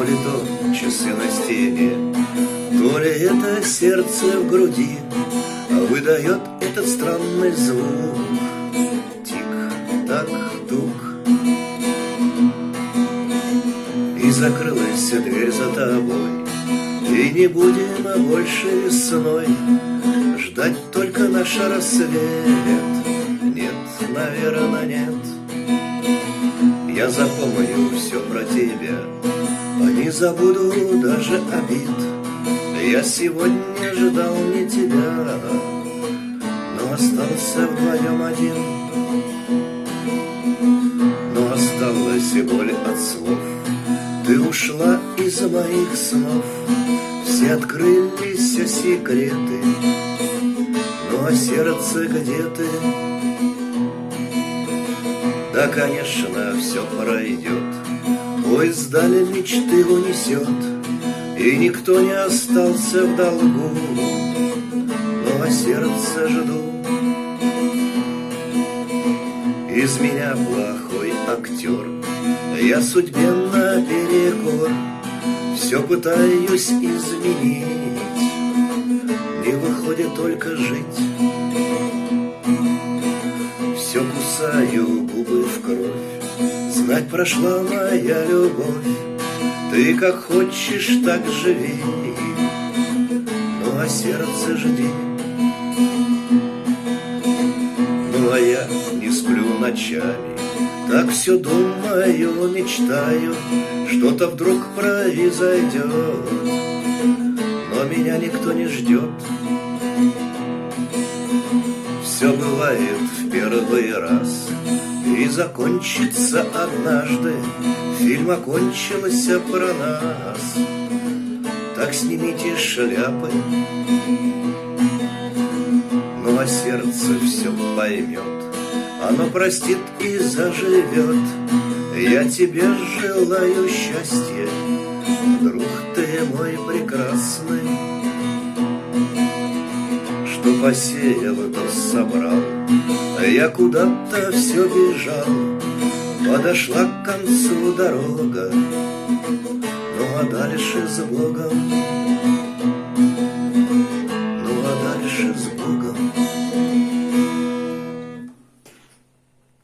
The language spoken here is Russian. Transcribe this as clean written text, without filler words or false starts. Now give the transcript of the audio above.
ли то часы на стене, то ли это сердце в груди выдает этот странный звук. Тик-так-тук. И закрылась дверь за тобой, и не будем больше весной ждать только наш рассвет. Нет, наверное, нет. Я запомню все про тебя, не забуду даже обид. Я сегодня ждал не тебя, но остался вдвоем один. Но осталась и боль от слов. Ты ушла из моих снов, все открылись секреты. Ну а сердце где ты? Да, конечно, все пройдет, поезд вдали мечты унесет, и никто не остался в долгу. Ну а сердце жду. Из меня плохой актер, я судьбе наперекор все пытаюсь изменить, не выходит только жить. Все кусаю губы в кровь, знать прошла моя любовь. Ты как хочешь, так живи, ну а сердце жди. Ну а я не сплю ночами, так все думаю, мечтаю, что-то вдруг произойдет, но меня никто не ждет. Все бывает в первый раз и закончится однажды. Фильм окончился про нас, так снимите шляпы. Ну а сердце все поймет, оно простит и заживет. Я тебе желаю счастья, друг ты мой прекрасный. Что посеял, то собрал, я куда-то все бежал. Подошла к концу дорога, ну а дальше с Богом.